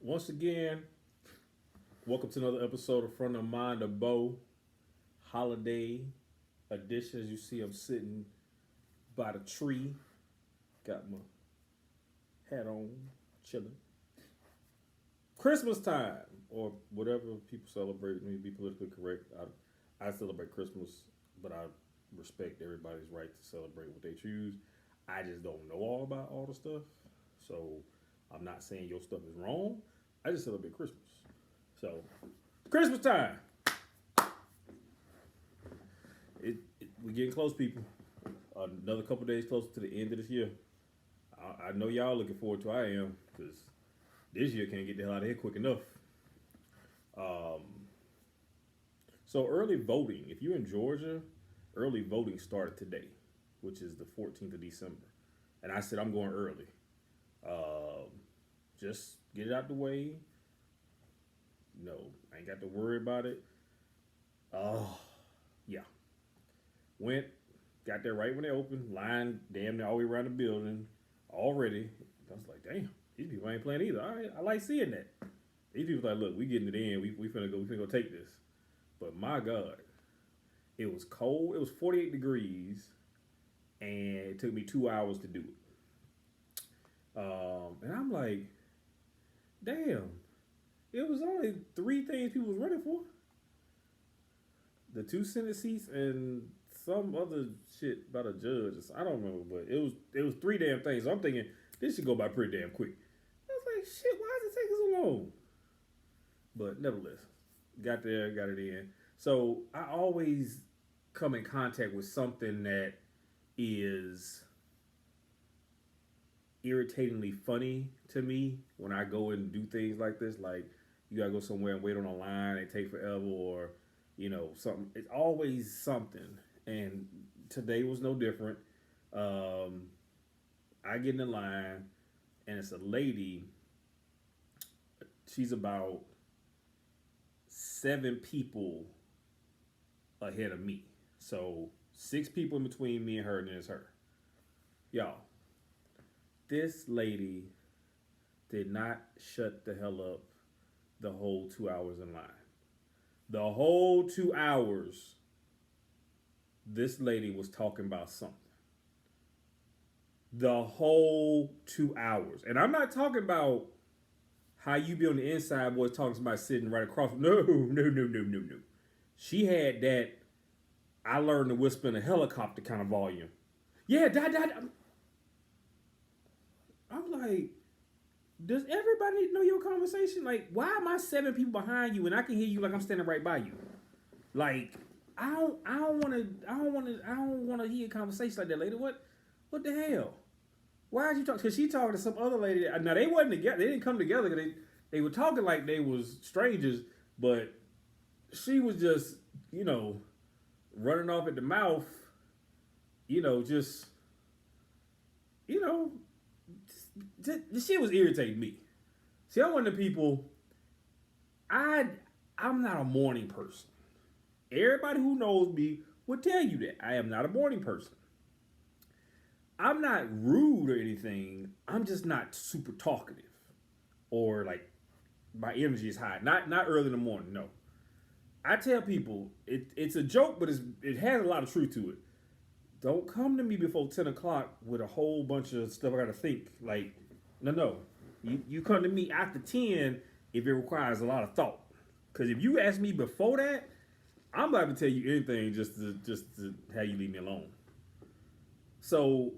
Once again, welcome to another episode of From the Mind of Bo Holiday Edition. As you see, I'm sitting by the tree, got my hat on, chilling. Christmas time, or whatever people celebrate. Me be politically correct. I celebrate Christmas, but I respect everybody's right to celebrate what they choose. I just don't know all about all the stuff, so I'm not saying your stuff is wrong. I just celebrate Christmas. So, Christmas time. We're getting close, people. Another couple days closer to the end of this year. I know y'all looking forward to. I am, because this year can't get the hell out of here quick enough. Um, so early voting. If you're in Georgia, early voting started today, which is the 14th of December. And I said I'm going early. Um, just get it out the way. No, I ain't got to worry about it. Oh, yeah. Went, got there right when they opened. Line damn near all the way around the building already. I was like, damn, these people ain't playing either. All right, I like seeing that. These people like, look, we getting it in. We finna go take this. But my God, it was cold. It was 48 degrees, and it took me 2 hours to do it. And I'm like, damn, it was only three things people was running for: the two Senate seats and some other shit about a judge. I don't remember, but it was three damn things. So I'm thinking this should go by pretty damn quick. I was like, shit, why is it taking so long? But nevertheless, got there, got it in. So I always come in contact with something that is irritatingly funny to me when I go and do things like this. Like, you gotta go somewhere and wait on a line, it take forever, or something. It's always something, and today was no different. Um, I get in the line, and it's a lady. She's about 7 people ahead of me, so 6 people in between me and her, and then it's her. Y'all, this lady did not shut the hell up the whole 2 hours in line. The whole 2 hours, this lady was talking about something. The whole 2 hours. And I'm not talking about how you be on the inside, boys, talking to somebody sitting right across. No, no, no, no, no, no. She had that I learned to whisper in a helicopter kind of volume. Yeah, da. I'm like, does everybody know your conversation? Like, why am I 7 people behind you and I can hear you like I'm standing right by you? Like, I don't wanna hear a conversation like that, lady. What the hell? Why did you talk? Because she talking to some other lady. Now they wasn't together. They didn't come together. They were talking like they was strangers, but she was just running off at the mouth. Just you know, the shit was irritating me. See, I'm one of the people. I'm not a morning person. Everybody who knows me would tell you that I am not a morning person. I'm not rude or anything. I'm just not super talkative, or like my energy is high. Not early in the morning. No, I tell people it's a joke, but it has a lot of truth to it. Don't come to me before 10 o'clock with a whole bunch of stuff I gotta think. Like, no. You come to me after 10 if it requires a lot of thought. Because if you ask me before that, I'm about to tell you anything just to have you leave me alone. So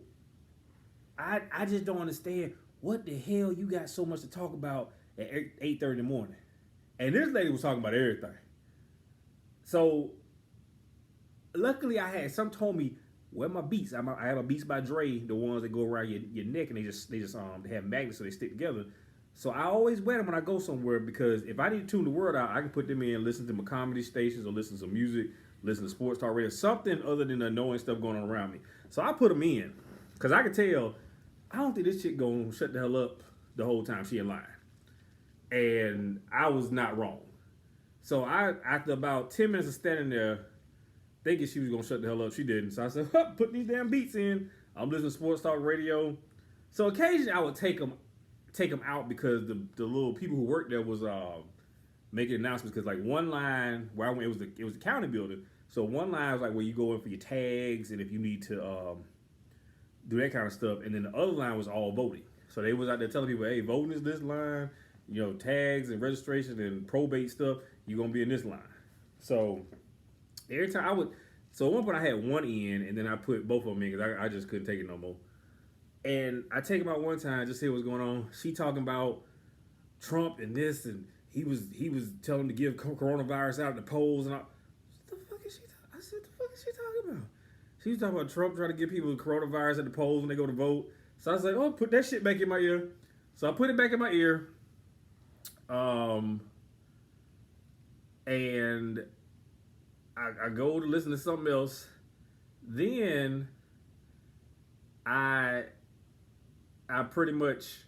I just don't understand what the hell you got so much to talk about at 8:30 in the morning. And this lady was talking about everything. So luckily I had some told me where my Beats. I have a Beats by Dre, the ones that go around your neck, and they have magnets so they stick together. So I always wear them when I go somewhere, because if I need to tune the word out, I can put them in, listen to my comedy stations, or listen to some music, listen to sports talk radio, something other than the annoying stuff going on around me. So I put them in, because I can tell I don't think this chick gonna shut the hell up the whole time she in line. And I was not wrong. So after about 10 minutes of standing there, thinking she was gonna shut the hell up, she didn't. So I said, put these damn beats in. I'm listening to sports talk radio. So occasionally I would take them take them out because the little people who worked there was making announcements because like one line where I went, it was the county building. So one line was like where you go in for your tags and if you need to do that kind of stuff, and then the other line was all voting. So they was out there telling people, hey, voting is this line, you know, tags and registration and probate stuff, you're gonna be in this line. So every time so at one point I had one in, and then I put both of them in because I just couldn't take it no more. And I take them out one time, just see what's going on. She talking about Trump and this, and he was telling them to give coronavirus out at the polls, and what the fuck is she? I said, the fuck is she talking about? She was talking about Trump trying to give people coronavirus at the polls when they go to vote. So I was like, oh, put that shit back in my ear. So I put it back in my ear. And I go to listen to something else. Then I pretty much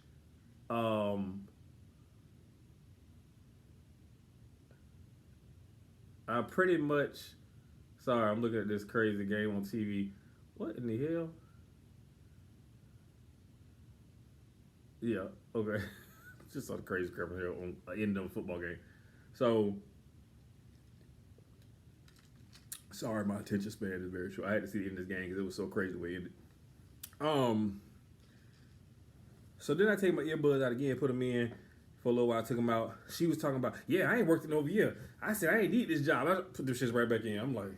sorry, I'm looking at this crazy game on TV. What in the hell? Yeah, okay. Just saw the crazy crap here on end of a football game. So sorry, my attention span is very short. I had to see the end of this game because it was so crazy the way it ended. So then I take my earbuds out again, put them in for a little while, took them out. She was talking about, yeah, I ain't worked in over a year. I said, I ain't need this job. I put them shits right back in. I'm like,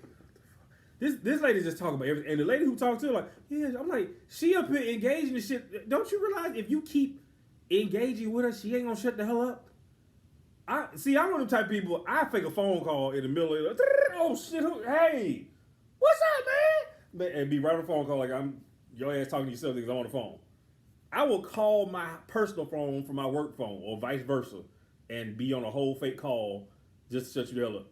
this lady just talking about everything. And the lady who talked to her, like, yeah, I'm like, she up here engaging in shit. Don't you realize if you keep engaging with her, she ain't gonna shut the hell up? I'm one of them type of people, I fake a phone call in the middle of oh shit, hey, what's up, man? And be right on the phone call like I'm your ass talking to yourself because I'm on the phone. I will call my personal phone from my work phone or vice versa and be on a whole fake call just to shut you the hell up.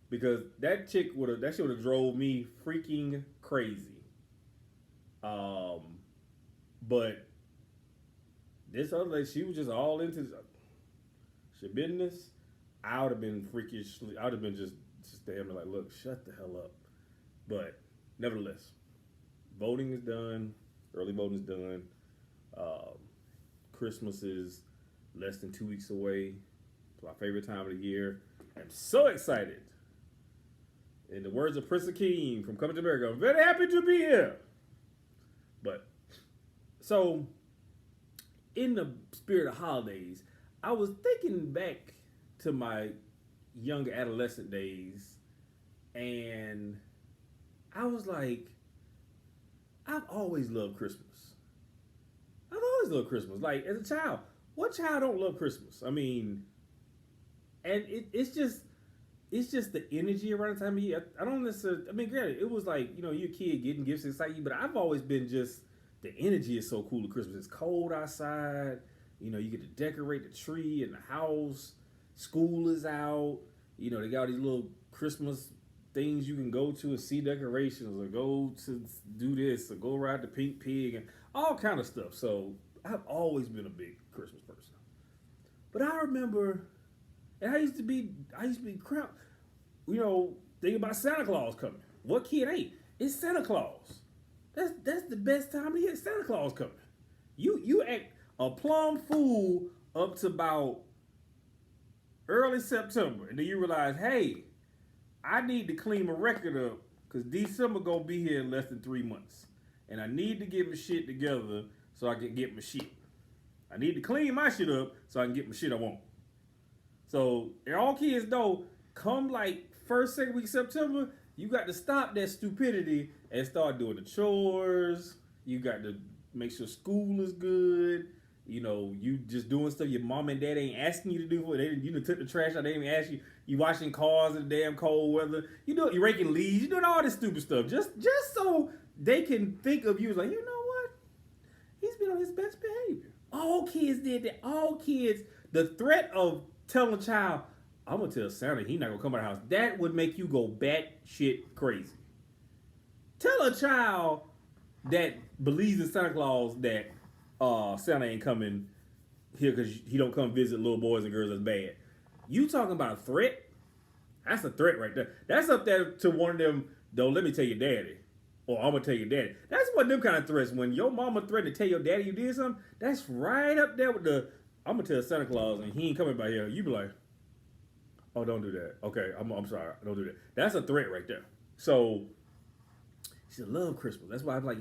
Because that shit would have drove me freaking crazy. But this other lady, she was just all into she business. I would have been freakish. I would have been just standing like, look, shut the hell up. But nevertheless, voting is done. Early voting is done. Christmas is less than 2 weeks away. It's my favorite time of the year. I'm so excited. In the words of Prince Akeem from Coming to America, I'm very happy to be here. But, so, in the spirit of holidays, I was thinking back to my young adolescent days, and I was like, I've always loved Christmas. I've always loved Christmas. Like, as a child, what child don't love Christmas? I mean, and it's just the energy around the time of year. I don't necessarily, I mean, granted, it was like, you know, you're a kid getting gifts excite you, but I've always been just, the energy is so cool at Christmas. It's cold outside. You know, you get to decorate the tree and the house. School is out. You know, they got all these little Christmas things you can go to and see decorations, or go to do this, or go ride the pink pig, and all kind of stuff. So I've always been a big Christmas person. But I remember, and I used to be crap, you know, thinking about Santa Claus coming. What kid ain't? It's Santa Claus. That's the best time of the year. Santa Claus coming. You act a plum fool up to about early September, and then you realize, hey, I need to clean my record up because December gonna be here in less than 3 months, and I need to get my shit together so I can get my shit. I need to clean my shit up so I can get my shit I want. So, and all kids know, come like first, second week of September, you got to stop that stupidity and start doing the chores. You got to make sure school is good. You know, you just doing stuff your mom and dad ain't asking you to do. You done took the trash out. They didn't even ask you. You washing cars in the damn cold weather. You raking leaves. You doing all this stupid stuff just so they can think of you as like, you know what? He's been on his best behavior. All kids did that. All kids. The threat of telling a child, I'm gonna tell Santa he not gonna come out of the house, that would make you go batshit crazy. Tell a child that believes in Santa Claus that Santa ain't coming here because he don't come visit little boys and girls. That's bad. You talking about a threat? That's a threat right there. That's up there to one of them. Don't let me tell your daddy. or I'm gonna tell your daddy. That's one of them kind of threats. When your mama threatened to tell your daddy you did something, that's right up there with the I'm gonna tell Santa Claus and he ain't coming by here. You be like, oh, don't do that. Okay, I'm sorry, don't do that. That's a threat right there. So she said, love Christmas. That's why I'm like,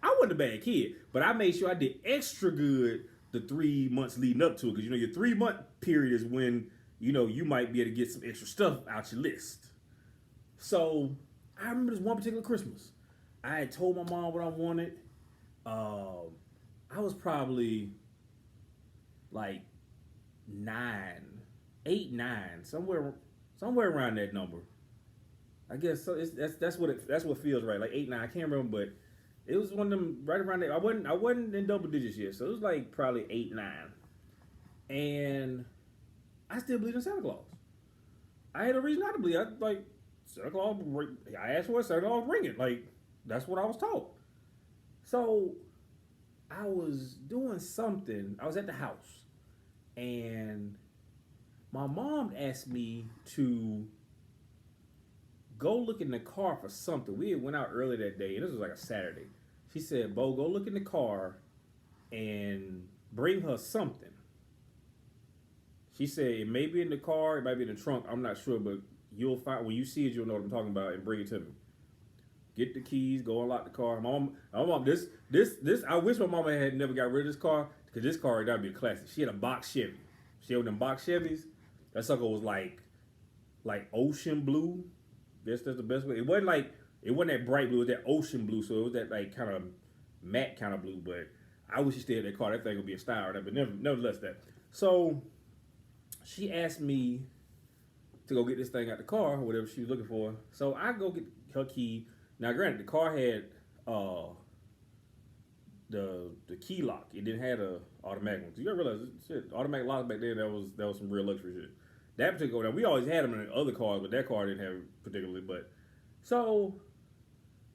I wasn't a bad kid, but I made sure I did extra good the 3 months leading up to it, because your 3 month period is when you might be able to get some extra stuff out your list. So I remember this one particular Christmas. I had told my mom what I wanted. I was probably like 8, 9, somewhere around that number. I guess so. That's what it feels right, like 8, 9. I can't remember, but it was one of them right around there. I wasn't in double digits yet, so it was like probably 8, 9, and I still believe in Santa Claus. I had a reason not to believe. Santa Claus. I asked for it, Santa Claus bring it. Like, that's what I was taught. So I was doing something. I was at the house, and my mom asked me to go look in the car for something. We had went out early that day, and this was like a Saturday. She said, Bo, go look in the car and bring her something. She said, it may be in the car, it might be in the trunk, I'm not sure, but you'll find, when you see it, you'll know what I'm talking about, and bring it to me. Get the keys, go unlock the car. My mom, this, I wish my mama had never got rid of this car, because this car, that'd be a classic. She had a box Chevy. She had them box Chevys. That sucker was like ocean blue. That's the best way. It wasn't that bright blue. It was that ocean blue. So it was that like kind of matte kind of blue. But I wish she stayed in that car. That thing would be a style. But nevertheless, that. So she asked me to go get this thing out the car, whatever she was looking for. So I go get her key. Now, granted, the car had the key lock. It didn't have a automatic one. So you gotta realize, shit, automatic locks back then, that was some real luxury shit. That particular, now we always had them in other cars, but that car didn't have it particularly. But so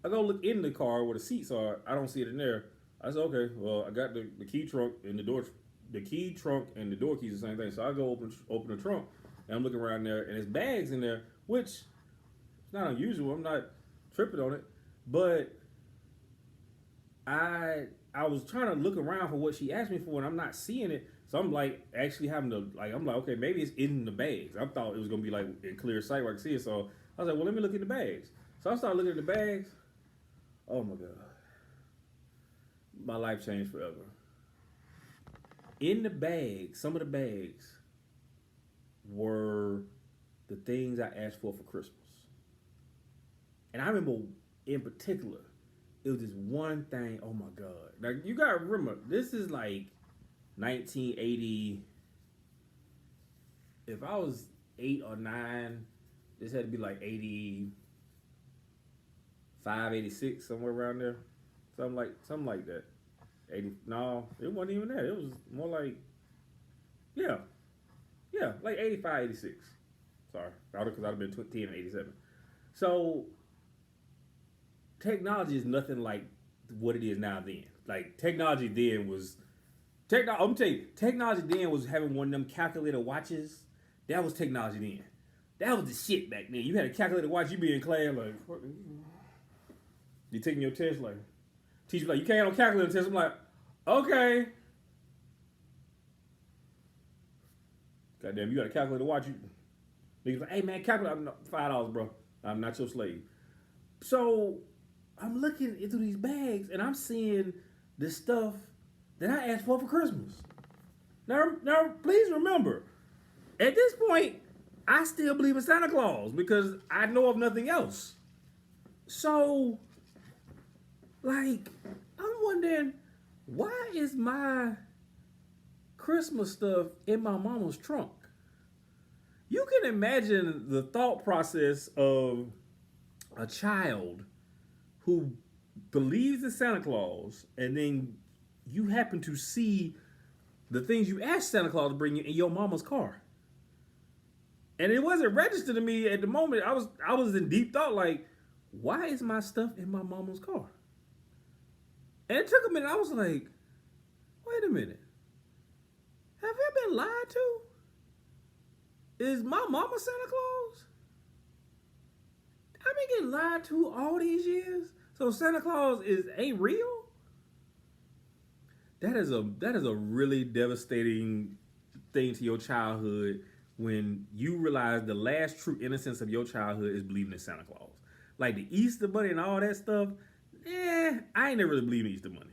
I go look in the car where the seats are. I don't see it in there. I said, okay, well, I got the key trunk and the door. The key trunk and the door keys the same thing. So I go open the trunk, and I'm looking around there, and there's bags in there, which is not unusual. I'm not tripping on it, but I was trying to look around for what she asked me for, and I'm not seeing it. So I'm like actually having to I'm like, okay, maybe it's in the bags. I thought it was gonna be like in clear sight where I could see it. So I was like, well, let me look in the bags. So I started looking at the bags. Oh my God, my life changed forever. In the bag, some of the bags were the things I asked for Christmas. And I remember in particular, it was this one thing. Oh my God! Now you gotta remember, this is like 1980. If I was 8 or 9, this had to be like 85, 86, somewhere around there. Something like that. 80, no, it wasn't even that. It was more like, yeah, like 85, 86. Sorry, because I'd have been 10 and 87. So technology is nothing like what it is now then. Like technology then was, I'm gonna tell you, technology then was having one of them calculator watches. That was technology then. That was the shit back then. You had a calculator watch, you be in class like, you taking your test like, teacher like, you can't have a calculator test. I'm like, okay. Goddamn, you got a calculator watch. Niggas like, hey man, calculator, $5, bro. I'm not your slave. So I'm looking into these bags and I'm seeing the stuff that I asked for Christmas. Now, please remember, at this point, I still believe in Santa Claus because I know of nothing else. So, like, I'm wondering, why is my Christmas stuff in my mama's trunk? You can imagine the thought process of a child who believes in Santa Claus, and then you happen to see the things you asked Santa Claus to bring you in your mama's car. And it wasn't registered to me at the moment. I was in deep thought, like, why is my stuff in my mama's car? And it took a minute. I was like, wait a minute. Have I been lied to? Is my mama Santa Claus? I've been getting lied to all these years. So Santa Claus ain't real. That is a really devastating thing to your childhood when you realize the last true innocence of your childhood is believing in Santa Claus. Like the Easter Bunny and all that stuff. I ain't never really believed in Easter Bunny.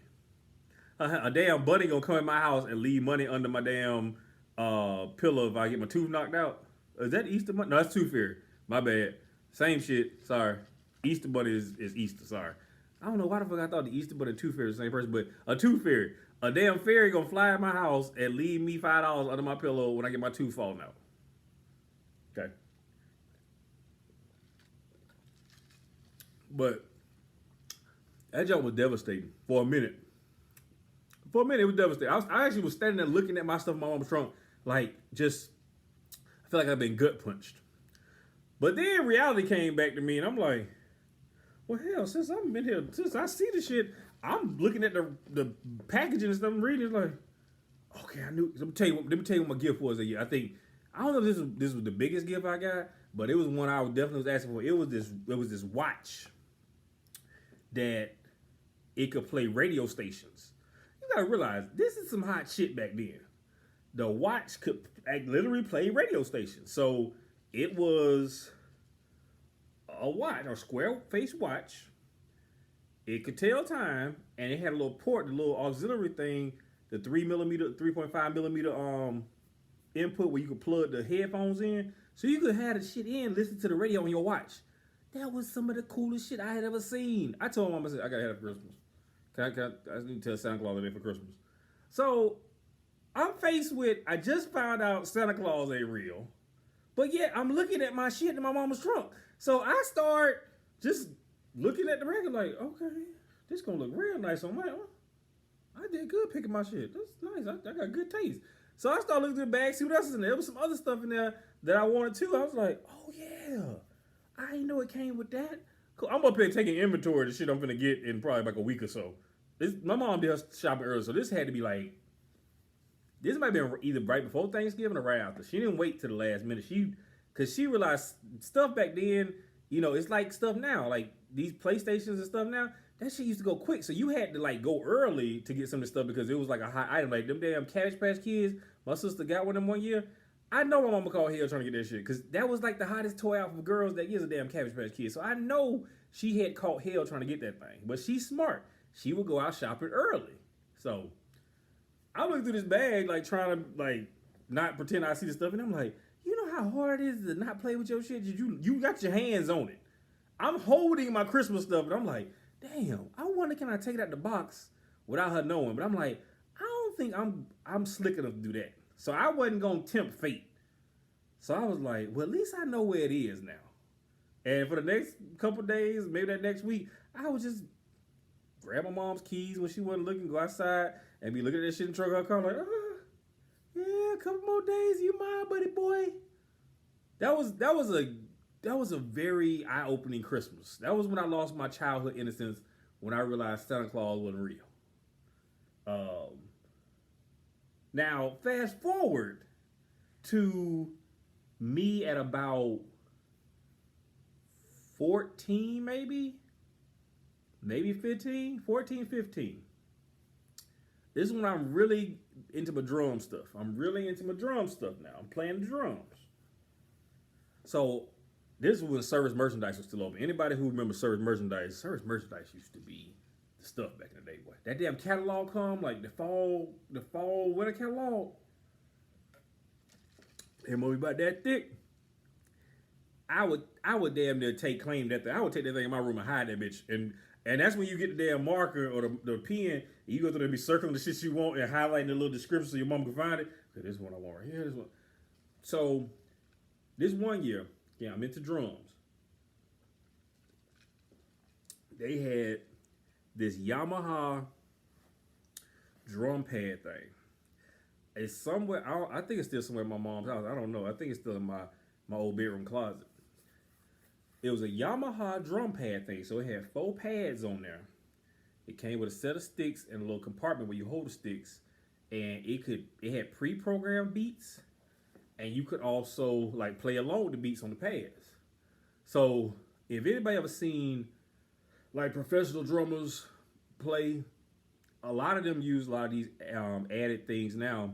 A damn bunny gonna come in my house and leave money under my damn pillow if I get my tooth knocked out. Is that Easter Bunny? No, that's Tooth Fairy. My bad. Same shit. Sorry. Easter Bunny is Easter. Sorry. I don't know why the fuck I thought the Easter Bunny and Tooth Fairy was the same person, but a Tooth Fairy. A damn fairy gonna fly in my house and leave me $5 under my pillow when I get my tooth falling out. Okay. But that joke was devastating for a minute. For a minute, it was devastating. I actually was standing there looking at my stuff in my mom's trunk, like just I feel like I've been gut punched. But then reality came back to me, and I'm like, well, hell, since I've been here, since I see the shit, I'm looking at the packaging and stuff. I'm reading, it's like, okay, I knew. Let me tell you what my gift was that year. I don't know if this was the biggest gift I got, but it was one I definitely was asking for. It was this watch that it could play radio stations. You gotta realize this is some hot shit back then. The watch could literally play radio stations. So it was a watch, a square face watch. It could tell time, and it had a little port, the little auxiliary thing, the 3.5 millimeter input where you could plug the headphones in. So you could have the shit in, listen to the radio on your watch. That was some of the coolest shit I had ever seen. I told Mom, I said, I gotta have it for Christmas. I need to tell Santa Claus that for Christmas. So I'm faced with, I just found out Santa Claus ain't real. But yet I'm looking at my shit in my mama's trunk. So I start just looking at the record like, okay, this gonna look real nice on my own. I did good picking my shit. That's nice. I got good taste. So I started looking through the bag, see what else is in there. There was some other stuff in there that I wanted too. I was like, oh yeah, I didn't know it came with that. Cool. I'm up here taking inventory of the shit I'm gonna get in probably like a week or so. My mom did her shopping early, so this had to be like, this might have been either right before Thanksgiving or right after. She didn't wait to the last minute. Because she realized stuff back then, it's like stuff now. Like these PlayStations and stuff now, that shit used to go quick. So you had to like go early to get some of the stuff because it was like a hot item. Like them damn Cabbage Patch Kids, my sister got one of them one year. I know my mama called hell trying to get that shit because that was like the hottest toy out for girls that year's a damn Cabbage Patch Kids. So I know she had caught hell trying to get that thing. But she's smart. She would go out shopping early. So I look through this bag like trying to like not pretend I see the stuff, and I'm like, you know how hard it is to not play with your shit? You got your hands on it. I'm holding my Christmas stuff, and I'm like, damn, I wonder can I take it out the box without her knowing? But I'm like, I don't think I'm slick enough to do that. So I wasn't gonna tempt fate. So I was like, well, at least I know where it is now. And for the next couple days, maybe that next week, I would just grab my mom's keys when she wasn't looking, go outside, and be looking at that shit in the truck of her car like, yeah, a couple more days, you mine, buddy boy. That was a very eye-opening Christmas. That was when I lost my childhood innocence, when I realized Santa Claus wasn't real. Now, fast forward to me at about 14, maybe 15, 14, 15. This is when I'm really into my drum stuff. I'm really into my drum stuff now. I'm playing the drums. So this was when Service Merchandise was still open. Anybody who remembers Service Merchandise used to be the stuff back in the day, boy. That damn catalog come, like the fall winter catalog. That movie about that thick. I would damn near claim that thing. I would take that thing in my room and hide that bitch. And that's when you get the damn marker or the pen. You go through there and be circling the shit you want and highlighting the little description so your mom can find it. Okay, this is what I want right here. This one. So this one year, yeah, I'm into drums. They had this Yamaha drum pad thing. It's somewhere. I think it's still somewhere in my mom's house. I don't know. I think it's still in my old bedroom closet. It was a Yamaha drum pad thing, so it had 4 pads on there. It came with a set of sticks and a little compartment where you hold the sticks, and it had pre-programmed beats, and you could also like play along with the beats on the pads. So if anybody ever seen like professional drummers play. A lot of them use a lot of these added things now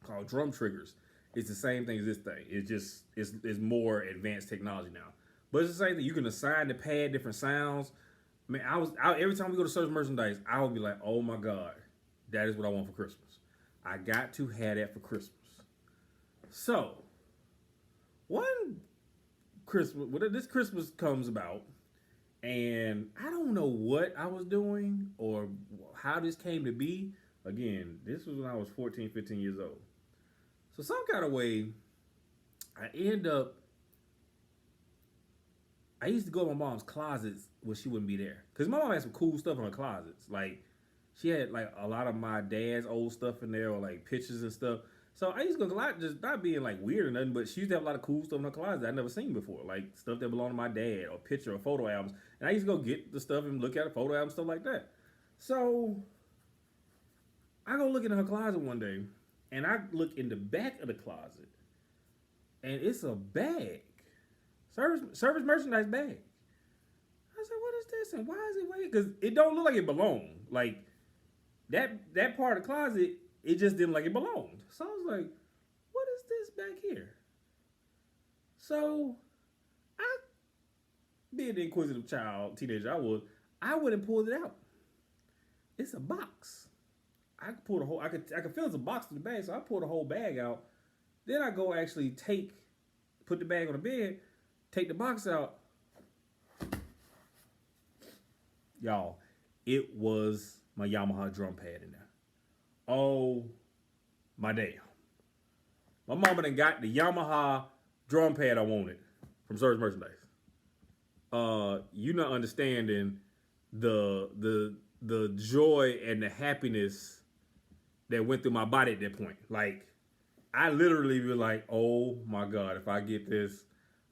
called drum triggers. It's the same thing as this thing. It's more advanced technology now. But it's the same thing. You can assign the pad different sounds. Man, every time we go to Service Merchandise, I would be like, oh my God, that is what I want for Christmas. I got to have that for Christmas. So, one Christmas, well, this Christmas comes about, and I don't know what I was doing or how this came to be. Again, this was when I was 14, 15 years old. So some kind of way, I used to go to my mom's closets when she wouldn't be there. Because my mom had some cool stuff in her closets. Like, she had like a lot of my dad's old stuff in there, or like pictures and stuff. So I used to go a lot, just not being like weird or nothing, but she used to have a lot of cool stuff in her closet I'd never seen before. Like stuff that belonged to my dad, or picture or photo albums. And I used to go get the stuff and look at a photo album, stuff like that. So I go look in her closet one day, and I look in the back of the closet, and it's a bag. Service merchandise bag. I said, what is this? And why is it weighted? Because it don't look like it belonged. Like that part of the closet, it just didn't like it belonged. So I was like, what is this back here? So I, being the inquisitive teenager I went and pulled it out. It's a box. I pulled a whole. I could feel it's a box in the bag, so I pulled the whole bag out. Then I go actually put the bag on the bed, take the box out. Y'all, it was my Yamaha drum pad in there. Oh, my damn. My mama done got the Yamaha drum pad I wanted from Service Merchandise. You not understanding the joy and the happiness that went through my body at that point. Like, I literally be like, oh my God, if I get this,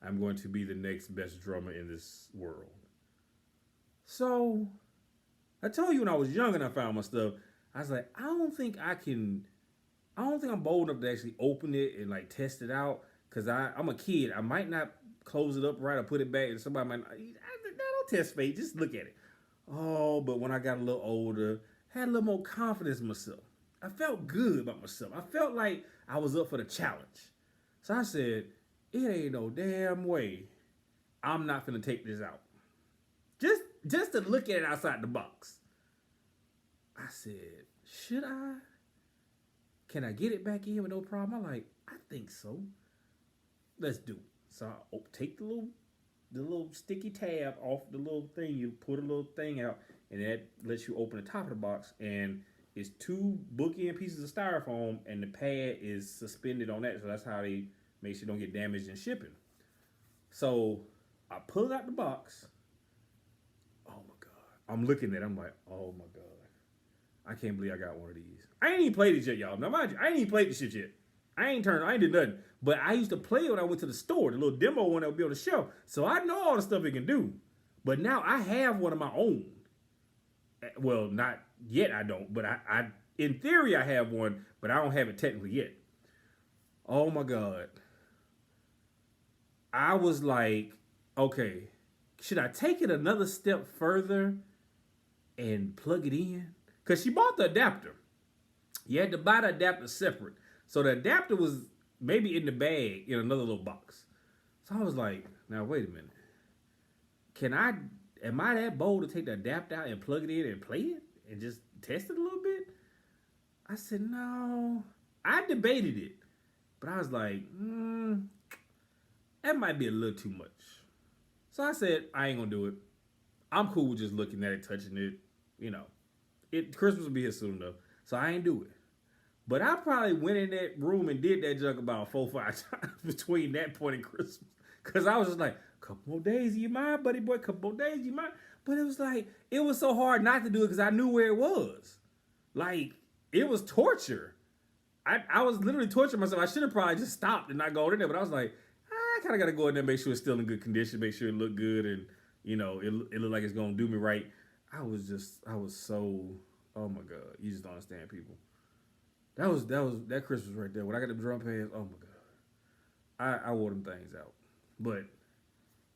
I'm going to be the next best drummer in this world. So, I told you when I was young and I found my stuff, I was like, I don't think I'm bold enough to actually open it and like test it out. Cause I'm a kid. I might not close it up right or put it back, and somebody might not. Don't test fate, just look at it. Oh, but when I got a little older, had a little more confidence in myself. I felt good about myself. I felt like I was up for the challenge. So I said, it ain't no damn way I'm not gonna take this out. Just to look at it outside the box. I said, should I? Can I get it back in with no problem? I'm like, I think so. Let's do it. So I take the little sticky tab off the little thing. You put a little thing out, and that lets you open the top of the box. And it's two bookend pieces of styrofoam, and the pad is suspended on that. So that's how they make sure you don't get damaged in shipping. So I pull it out the box. Oh my God. I'm looking at it. I'm like, oh my God. I can't believe I got one of these. I ain't even played it yet, y'all. Now, mind you, I ain't even played this shit yet. I ain't did nothing. But I used to play it when I went to the store, the little demo one that would be on the shelf. So I know all the stuff it can do. But now I have one of my own. Well, not yet I don't. But I in theory, I have one, but I don't have it technically yet. Oh my God. I was like, okay, should I take it another step further and plug it in? Because she bought the adapter. You had to buy the adapter separate. So the adapter was maybe in the bag in another little box. So I was like, now wait a minute. Am I that bold to take the adapter out and plug it in and play it? And just test it a little bit? I said, no. I debated it. But I was like, that might be a little too much. So I said, I ain't gonna do it. I'm cool with just looking at it, touching it, you know. Christmas will be here soon enough. So I ain't do it. But I probably went in that room and did that junk about 4 or 5 times between that point and Christmas. Because I was just like, couple more days, you mind, buddy boy? Couple more days, you mind? But it was like, it was so hard not to do it because I knew where it was. Like, it was torture. I was literally torturing myself. I should have probably just stopped and not go in there. But I was like, I kind of got to go in there and make sure it's still in good condition, make sure it looked good, and, you know, it looked like it's going to do me right. I was so, oh my God, you just don't understand people. That Christmas right there. When I got the drum pads, oh my God. I wore them things out. But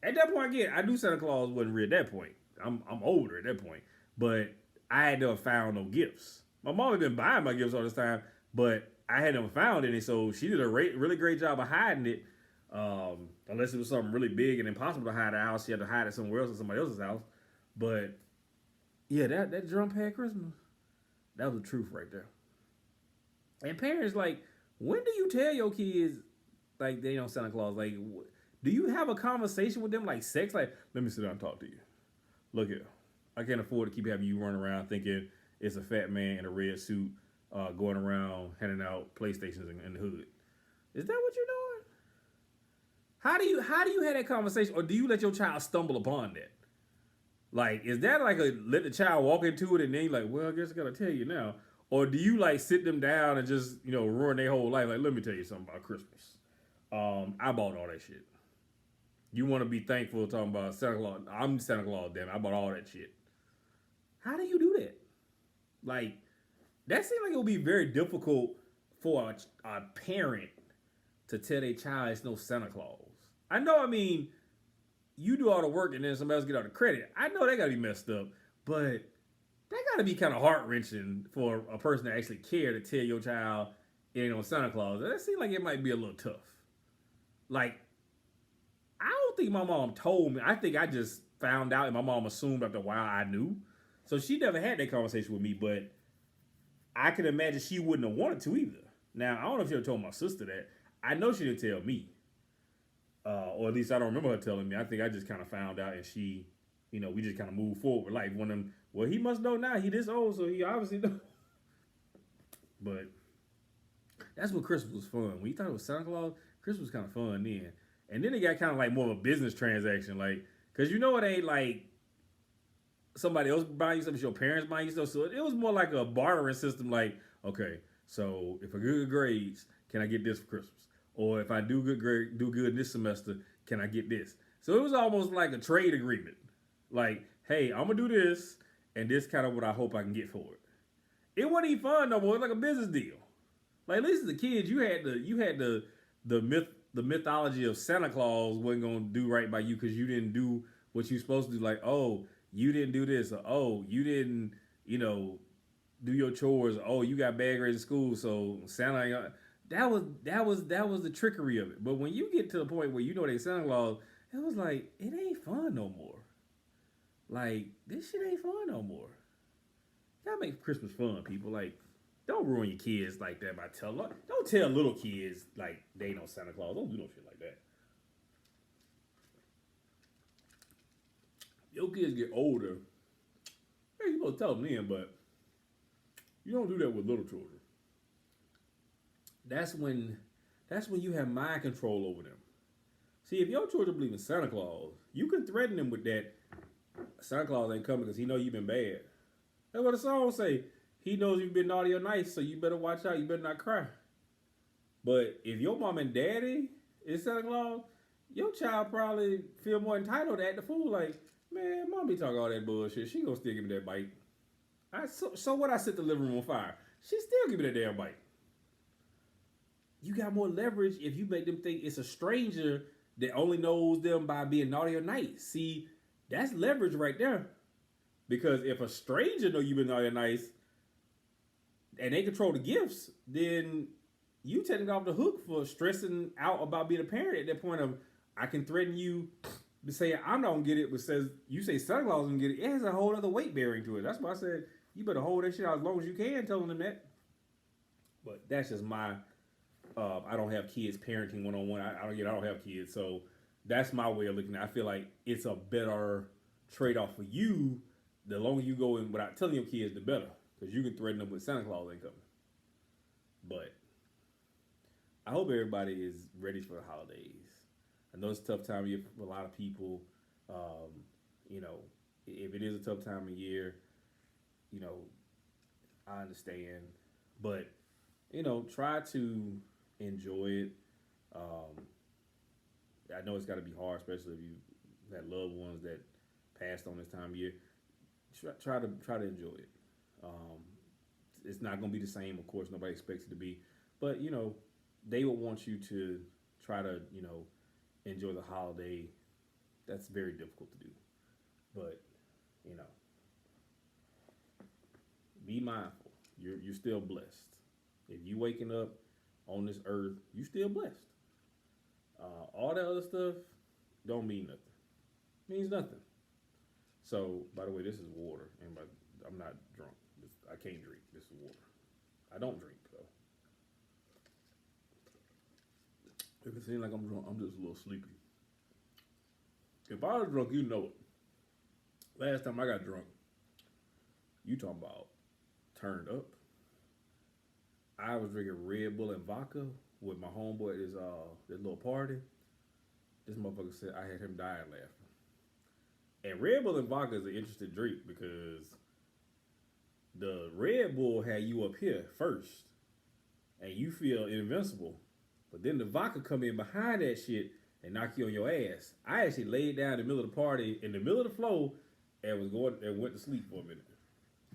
at that point, again, I knew Santa Claus wasn't real at that point. I'm older at that point. But I had never found no gifts. My mom had been buying my gifts all this time, but I had never found any. So she did a really great job of hiding it. Unless it was something really big and impossible to hide at the house, she had to hide it somewhere else in somebody else's house. But yeah, that drum pad Christmas, that was the truth right there. And parents, like, when do you tell your kids like they don't Santa Claus? Like, do you have a conversation with them like sex? Like, let me sit down and talk to you. Look here, I can't afford to keep having you run around thinking it's a fat man in a red suit going around handing out PlayStations in the hood. Is that what you're doing? How do you have that conversation, or do you let your child stumble upon that? Like, is that like a let the child walk into it and then you like, well, I guess I gotta tell you now, or do you like sit them down and just ruin their whole life? Like, let me tell you something about Christmas. I bought all that shit. You want to be thankful talking about Santa Claus? I'm Santa Claus, damn it. I bought all that shit. How do you do that? Like, that seems like it would be very difficult for a parent to tell their child it's no Santa Claus. I know, I mean, you do all the work and then somebody else get all the credit. I know they gotta be messed up, but that gotta be kind of heart wrenching for a person to actually care to tell your child it ain't no Santa Claus. That seems like it might be a little tough. Like, I don't think my mom told me. I think I just found out and my mom assumed after a while I knew. So she never had that conversation with me, but I can imagine she wouldn't have wanted to either. Now, I don't know if she ever told my sister that. I know she didn't tell me. Or at least I don't remember her telling me. I think I just kind of found out and she, we just kind of moved forward with life. One of them, well, he must know now. He this old, so he obviously know. But that's when Christmas was fun. When you thought it was Santa Claus, Christmas was kind of fun then. And then it got kind of like more of a business transaction. Like, because it ain't like somebody else buying you stuff, it's your parents buying you stuff. So it was more like a bartering system. Like, okay, so if I get good grades, can I get this for Christmas? Or if I do good this semester, can I get this? So it was almost like a trade agreement. Like, hey, I'm gonna do this, and this kind of what I hope I can get for it. It wasn't even fun no more. It was like a business deal. Like, at least as a kid, you had the mythology of Santa Claus wasn't gonna do right by you because you didn't do what you supposed to do. Like, oh, you didn't do this, or oh, you didn't, do your chores. Or, oh, you got bad grades in school, so Santa. That was the trickery of it. But when you get to the point where they Santa Claus, it was like it ain't fun no more. Like, this shit ain't fun no more. Y'all make Christmas fun, people. Like, don't ruin your kids like that by don't tell little kids like they know Santa Claus. Don't do no shit like that. Your kids get older. Hey, you supposed to tell them then, but you don't do that with little children. That's when you have mind control over them. See, if your children believe in Santa Claus, you can threaten them with that. Santa Claus ain't coming because he know you've been bad. That's what the song say. He knows you've been naughty or nice, so you better watch out. You better not cry. But if your mom and daddy is Santa Claus, your child probably feel more entitled to act the fool. Like, man, mom be talking all that bullshit. She gonna still give me that bite. So what? I set the living room on fire. She still give me that damn bite. You got more leverage if you make them think it's a stranger that only knows them by being naughty or nice. See, that's leverage right there. Because if a stranger know you've been naughty or nice, and they control the gifts, then you technically off the hook for stressing out about being a parent at that point of, I can threaten you to say I'm not gonna get it, but says you say Santa Claus gonna get it. It has a whole other weight bearing to it. That's why I said you better hold that shit out as long as you can, telling them that. But that's just my. I don't have kids parenting one-on-one. I don't have kids, so that's my way of looking at it. I feel like it's a better trade-off for you. The longer you go in without telling your kids, the better, because you can threaten them with Santa Claus ain't coming. But I hope everybody is ready for the holidays. I know it's a tough time of year for a lot of people. If it is a tough time of year, I understand. But, try to enjoy it. I know it's got to be hard, especially if you had loved ones that passed on this time of year. Try to enjoy it. It's not going to be the same, of course. Nobody expects it to be, but they would want you to try to enjoy the holiday. That's very difficult to do, but You know, be mindful. You're still blessed. If you waking up on this earth, you still blessed. All that other stuff don't mean nothing. Means nothing. So, by the way, this is water, and I'm not drunk. I can't drink. This is water. I don't drink though. If it seems like I'm drunk, I'm just a little sleepy. If I was drunk, you know it. Last time I got drunk, you talking about turned up. I was drinking Red Bull and vodka with my homeboy at this little party. This motherfucker said I had him dying laughing. And Red Bull and vodka is an interesting drink because the Red Bull had you up here first, and you feel invincible. But then the vodka come in behind that shit and knock you on your ass. I actually laid down in the middle of the party, in the middle of the flow, and went to sleep for a minute.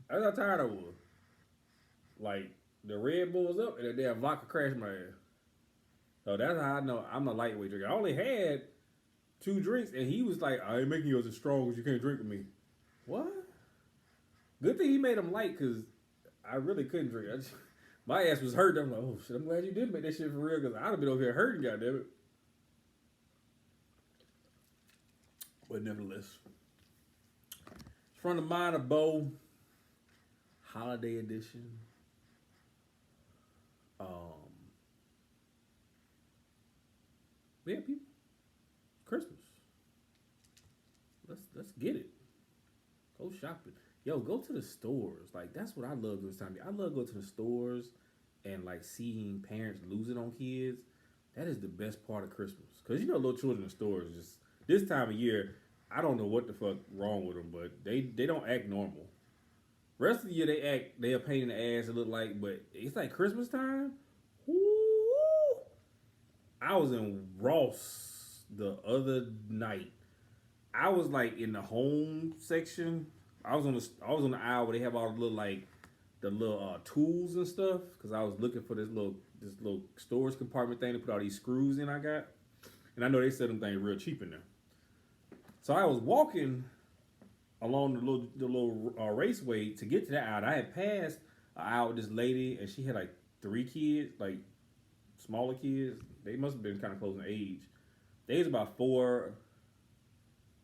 That's how tired I was. Like the Red Bull was up and the damn vodka crashed my ass. So that's how I know I'm a lightweight drinker. I only had 2 drinks, and he was like, "I ain't making you as strong as you can't drink with me." What? Good thing he made them light, because I really couldn't drink. My ass was hurt. I'm like, oh shit, I'm glad you did make that shit for real, because I'd have been over here hurting, goddammit. But nevertheless, from the mind of Bo, holiday edition. Yeah, people, Christmas. Let's get it. Go shopping. Yo, go to the stores. Like, that's what I love this time. I love going to the stores and like seeing parents lose it on kids. That is the best part of Christmas. Cause you know, little children in stores just this time of year. I don't know what the fuck wrong with them, but they don't act normal. Rest of the year they a pain in the ass. It look like, but it's like Christmas time. Woo! I was in Ross the other night. I was like in the home section. I was on the aisle where they have all the little like the little tools and stuff, because I was looking for this little storage compartment thing to put all these screws in. I got, and I know they sell them things real cheap in there. So I was walking along the little raceway to get to that aisle. I had passed an aisle with this lady, and she had like 3 kids, like smaller kids. They must have been kind of close in age. They was about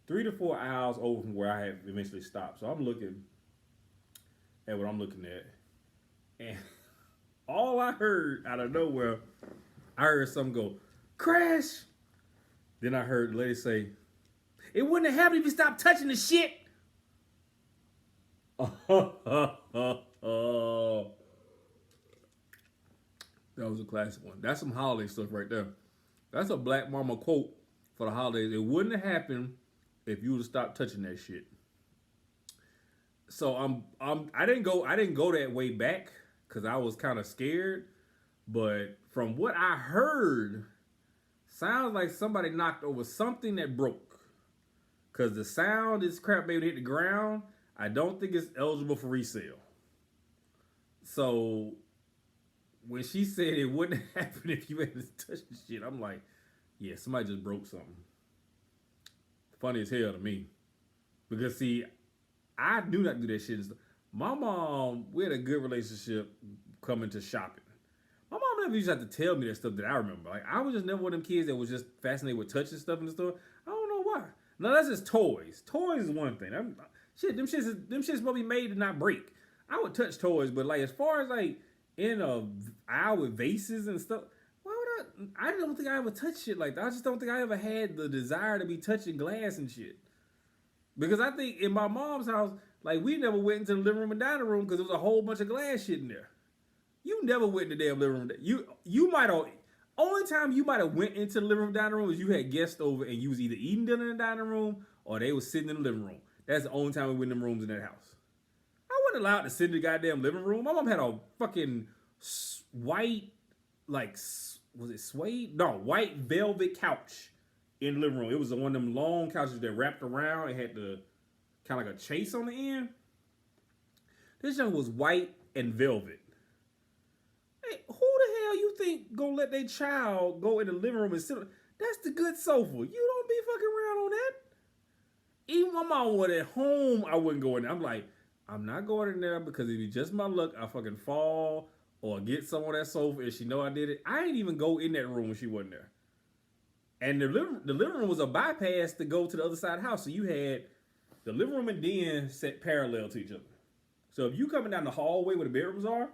3 to 4 aisles over from where I had eventually stopped. So I'm looking at what I'm looking at, and all I heard out of nowhere, I heard something go, "Crash!" Then I heard the lady say, "It wouldn't have happened if you stopped touching the shit." That was a classic one. That's some holiday stuff right there. That's a Black Mama quote for the holidays. It wouldn't have happened if you would have stopped touching that shit. So I didn't go that way back because I was kind of scared. But from what I heard, sounds like somebody knocked over something that broke. Cause the sound this crap baby hit the ground, I don't think it's eligible for resale. So when she said it wouldn't happen if you had to touch the shit, I'm like, yeah, somebody just broke something. Funny as hell to me. Because see, I do not do that shit. My mom, we had a good relationship coming to shopping. My mom never used to have to tell me that stuff that I remember. Like, I was just never one of them kids that was just fascinated with touching stuff in the store. I don't know why. No, that's just toys. Toys is one thing. Them shits supposed to be made to not break. I would touch toys, but like as far as like in a aisle with vases and stuff, why would I? I don't think I ever touched shit like that. I just don't think I ever had the desire to be touching glass and shit. Because I think in my mom's house, like we never went into the living room and dining room because there was a whole bunch of glass shit in there. You never went in the damn living room. You might have. Only time you might have went into the living room dining room is you had guests over and you was either eating dinner in the dining room or they was sitting in the living room. That's the only time we went in them rooms in that house. I wasn't allowed to sit in the goddamn living room. My mom had a fucking white, like, was it suede? No, white velvet couch in the living room. It was one of them long couches that wrapped around. It had the kind of like a chase on the end. This joint was white and velvet. Hey, who the hell you think gonna let their child go in the living room and sit on? That's the good sofa. You don't be fucking around on that. Even my mom was at home, I wouldn't go in there. I'm like, I'm not going in there because if it's just my luck, I fucking fall or get someone on that sofa and she know I did it. I ain't even go in that room when she wasn't there. And the living room was a bypass to go to the other side of the house. So you had the living room and den set parallel to each other. So if you coming down the hallway where the bedrooms are,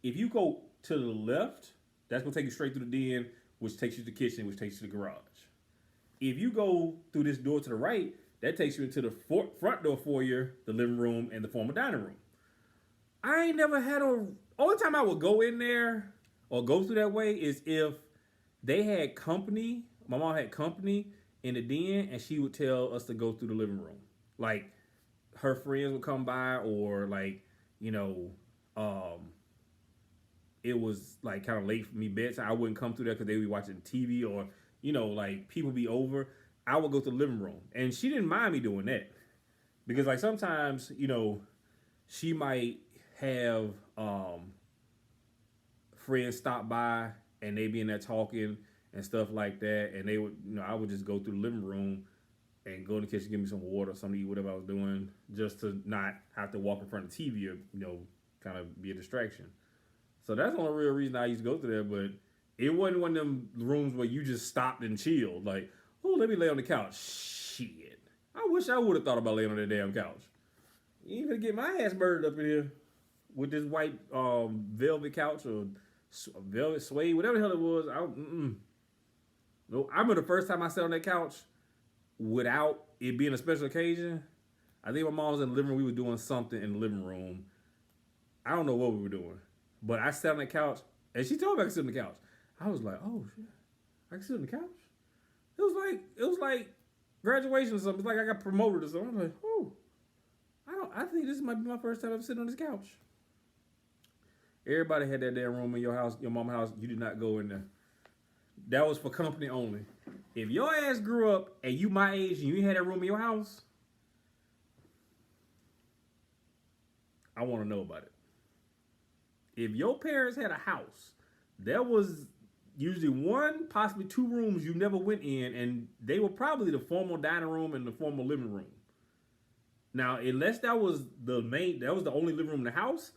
if you go to the left, that's gonna take you straight through the den, which takes you to the kitchen, which takes you to the garage. If you go through this door to the right, that takes you into the front door foyer, the living room, and the former dining room. I ain't never had a. Only time I would go in there or go through that way is if they had company. My mom had company in the den, and she would tell us to go through the living room. Like her friends would come by, or like you know, it was like kind of late for me bedtime. I wouldn't come through there because they would be watching TV, or like people be over. I would go to the living room, and she didn't mind me doing that because like sometimes she might have friends stop by and they be in there talking and stuff like that, and they would I would just go through the living room and go in the kitchen, give me some water or something to eat, whatever I was doing, just to not have to walk in front of the TV or kind of be a distraction. So that's the only real reason I used to go through there. But it wasn't one of them rooms where you just stopped and chilled. Like, oh, let me lay on the couch. Shit. I wish I would have thought about laying on that damn couch. You ain't gonna get my ass murdered up in here with this white velvet couch or velvet suede, whatever the hell it was. No, I remember the first time I sat on that couch without it being a special occasion. I think my mom was in the living room. We were doing something in the living room. I don't know what we were doing, but I sat on the couch, and she told me I could sit on the couch. I was like, oh shit, I can sit on the couch. It was like graduation or something. It's like I got promoted or something. I'm like, oh, I think this might be my first time ever sitting on this couch. Everybody had that damn room in your house, your mama's house. You did not go in there. That was for company only. If your ass grew up and you my age and you had that room in your house, I want to know about it. If your parents had a house, there was usually one, possibly two rooms you never went in, and they were probably the formal dining room and the formal living room. Now, unless that was the only living room in the house,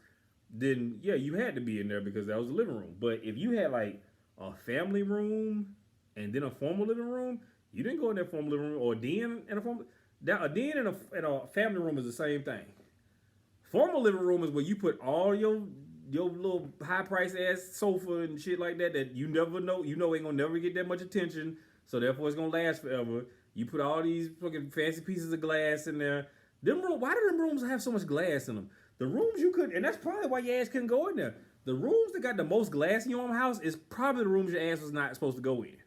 then yeah, you had to be in there because that was the living room. But if you had like a family room and then a formal living room, you didn't go in that formal living room or a den and a formal. A den and a family room is the same thing. Formal living room is where you put all your little high price ass sofa and shit like that you never know. Ain't gonna never get that much attention. So therefore it's gonna last forever. You put all these fucking fancy pieces of glass in there. Why do them rooms have so much glass in them? The rooms you could, and that's probably why your ass couldn't go in there. The rooms that got the most glass in your own house is probably the rooms your ass was not supposed to go in.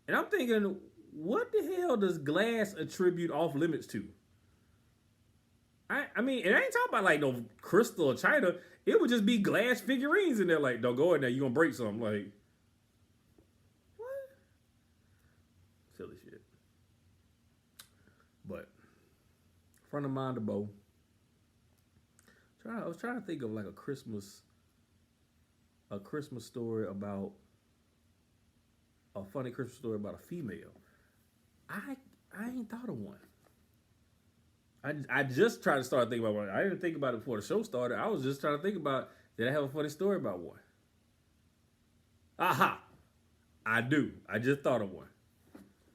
And I'm thinking, what the hell does glass attribute off limits to? I mean, and I ain't talking about like no crystal or china. It would just be glass figurines in there. Like, don't go in there, you're gonna break something. Like, what? Silly shit. But friend of mine, DeBo. I was trying to think of like a Christmas story about a funny Christmas story about a female. I ain't thought of one. I just tried to start thinking about one. I didn't think about it before the show started. I was just trying to think about, did I have a funny story about one? Aha! I do. I just thought of one.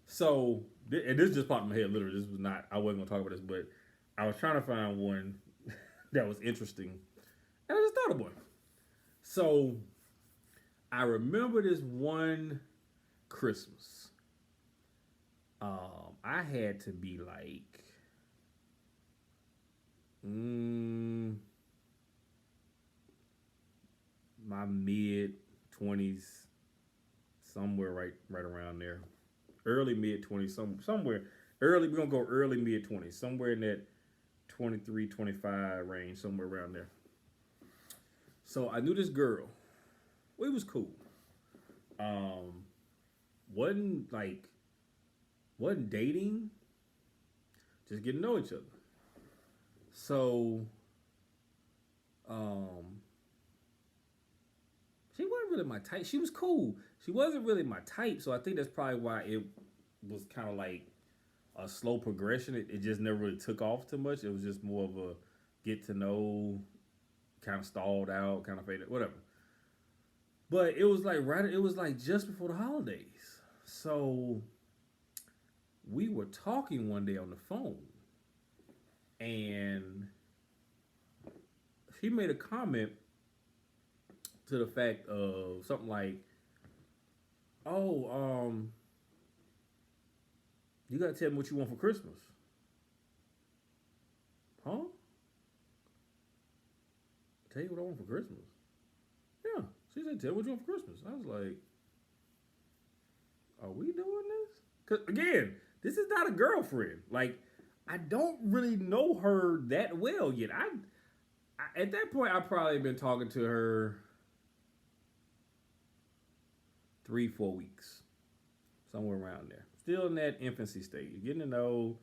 So, and this just popped in my head literally. This was not, I wasn't going to talk about this, but I was trying to find one that was interesting. And I just thought of one. So, I remember this one Christmas. I had to be like, my mid-20s, somewhere right around there. Early mid-20s, somewhere. We're going to go early mid-20s, somewhere in that 23, 25 range, somewhere around there. So I knew this girl. Well, it was cool. Wasn't dating, just getting to know each other. So, she wasn't really my type. She was cool. She wasn't really my type, so I think that's probably why it was kind of like a slow progression. It just never really took off too much. It was just more of a get to know, kind of stalled out, kind of faded, whatever. But it was like right. It was like just before the holidays. So we were talking one day on the phone, and she made a comment to the fact of something like, "Oh, you gotta tell me what you want for Christmas, huh? Tell you what I want for Christmas." Yeah, she said, "Tell me what you want for Christmas." I was like, "Are we doing this?" Cause again, this is not a girlfriend. Like, I don't really know her that well yet. I at that point, I probably been talking to her 3 4 weeks, somewhere around there. Still in that infancy stage, getting to know,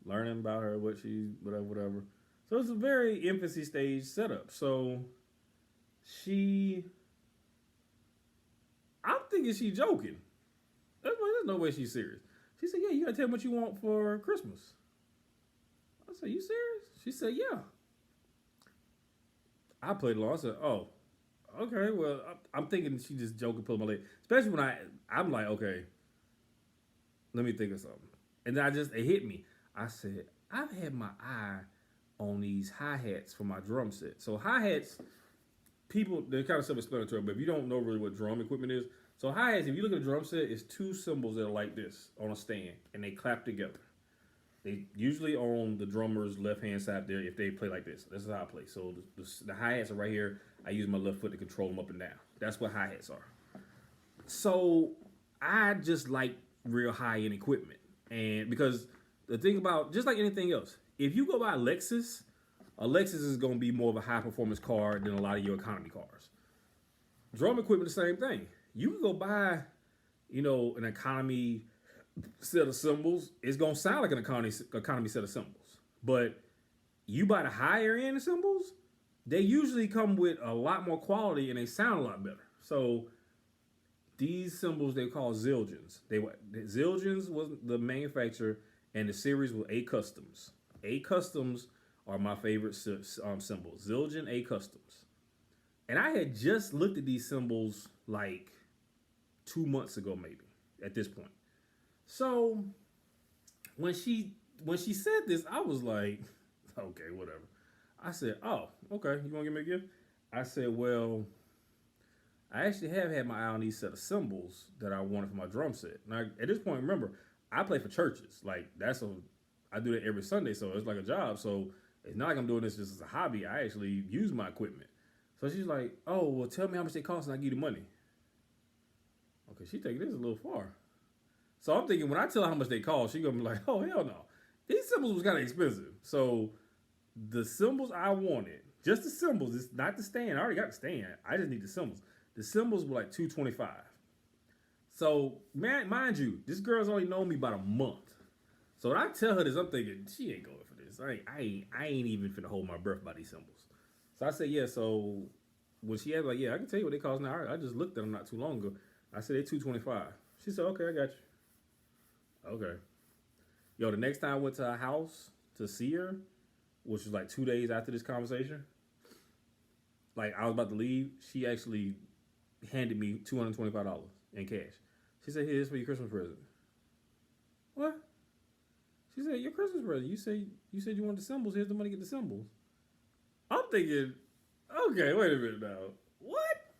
learning about her, what she, whatever, whatever. So it's a very infancy stage setup. So she, I'm thinking she joking. There's no way she's serious. She said, "Yeah, you gotta tell me what you want for Christmas." I said, "You serious?" She said, "Yeah." I played along. I said, "Oh, okay. Well, I'm thinking she just joking, pulling my leg." Especially when I'm like, "Okay, let me think of something." And then it hit me. I said, "I've had my eye on these hi hats for my drum set." So hi hats, people, they're kind of self-explanatory, but if you don't know really what drum equipment is, so hi hats, if you look at a drum set, it's two cymbals that are like this on a stand, and they clap together. They usually on the drummer's left hand side there if they play like this. This is how I play. So the hi hats are right here. I use my left foot to control them up and down. That's what hi hats are. So I just like real high end equipment, and because the thing about just like anything else, if you go buy a Lexus is going to be more of a high performance car than a lot of your economy cars. Drum equipment, the same thing. You can go buy, an economy set of cymbals. It's gonna sound like an economy set of cymbals, but you buy the higher end cymbals, they usually come with a lot more quality and they sound a lot better. So these cymbals they call Zildjians. Zildjians was the manufacturer, and the series was A Customs. A Customs are my favorite cymbals. Zildjian A Customs. And I had just looked at these cymbals like 2 months ago, maybe at this point. So when she said this, I was like, okay, whatever. I said, "Oh, okay, you want to give me a gift?" I said, "Well, I actually have had my eye on these set of cymbals that I wanted for my drum set." Now, at this point, remember, I play for churches. Like I do that every Sunday, so it's like a job. So it's not like I'm doing this just as a hobby. I actually use my equipment. So she's like, "Oh, well, tell me how much they cost, and I give you the money." Okay, she taking this a little far. So I'm thinking when I tell her how much they cost, she gonna be like, "Oh hell no." These cymbals was kind of expensive. So the cymbals I wanted, just the cymbals, it's not the stand. I already got the stand. I just need the cymbals. The cymbals were like $225. So man, mind you, this girl's only known me about a month. So when I tell her this, I'm thinking she ain't going for this. I ain't even finna hold my breath by these cymbals. So I said, "Yeah." So when she asked, like, "Yeah, I can tell you what they cost now." I just looked at them not too long ago. I said they $225. She said, "Okay, I got you." Okay. Yo, the next time I went to her house to see her, which was like 2 days after this conversation, like I was about to leave, she actually handed me $225 in cash. She said, "Here, this for your Christmas present." What? She said, "Your Christmas present. You said you wanted the symbols. Here's the money to get the symbols." I'm thinking, okay, wait a minute now. What?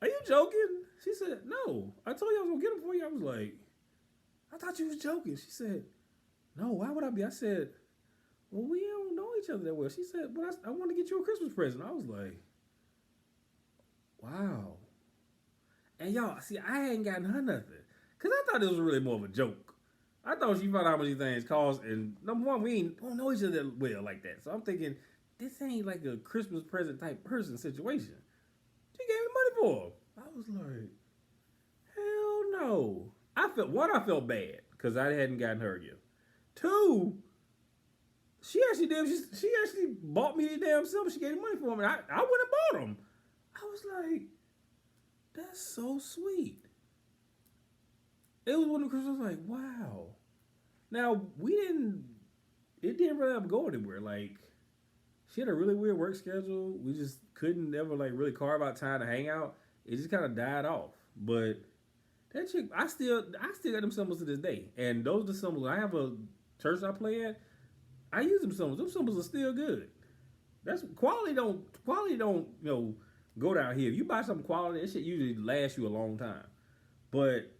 Are you joking? She said, "No. I told you I was gonna get them for you." I was like, "I thought you was joking." She said, "No, why would I be?" I said, "Well, we don't know each other that well." She said, "But I want to get you a Christmas present." I was like, wow. And y'all, see, I ain't gotten her nothing. Because I thought this was really more of a joke. I thought she found out how much these things cost. And number one, we don't know each other that well like that. So I'm thinking, this ain't like a Christmas present type person situation. She gave me money for her. I was like, hell no. I felt bad because I hadn't gotten her a gift. Two, she actually bought me the damn silver. She gave me money for them. And I went and bought them. I was like, that's so sweet. It was one of the Christmas like, wow. Now it didn't really ever go anywhere. Like she had a really weird work schedule. We just couldn't ever like really carve out time to hang out. It just kind of died off. But that chick, I still got them symbols to this day. And those are the symbols. I have a church I play at. I use them symbols. Them symbols are still good. That's quality don't go down here. If you buy something quality, that shit usually lasts you a long time. But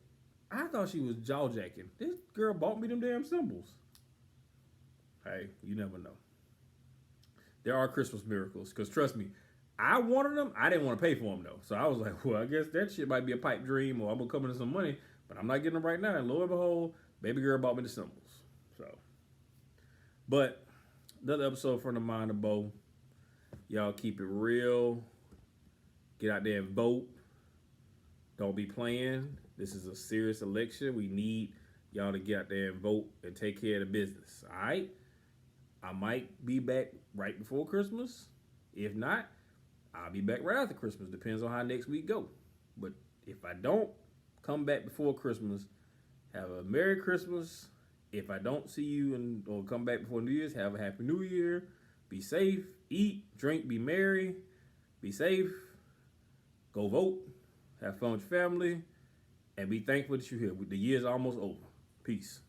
I thought she was jaw jacking. This girl bought me them damn symbols. Hey, you never know. There are Christmas miracles. Because trust me, I wanted them. I didn't want to pay for them though. So I was like, well, I guess that shit might be a pipe dream, or I'm gonna come into some money, but I'm not getting them right now. And lo and behold, baby girl bought me the symbols. So, but another episode from the Mind of Bo. Y'all keep it real. Get out there and vote. Don't be playing. This is a serious election. We need y'all to get out there and vote and take care of the business. All right. I might be back right before Christmas. If not, I'll be back right after Christmas. Depends on how next week go. But if I don't come back before Christmas, have a Merry Christmas. If I don't see you or come back before New Year's, have a Happy New Year. Be safe. Eat, drink, be merry. Be safe. Go vote. Have fun with your family. And be thankful that you're here. The year's almost over. Peace.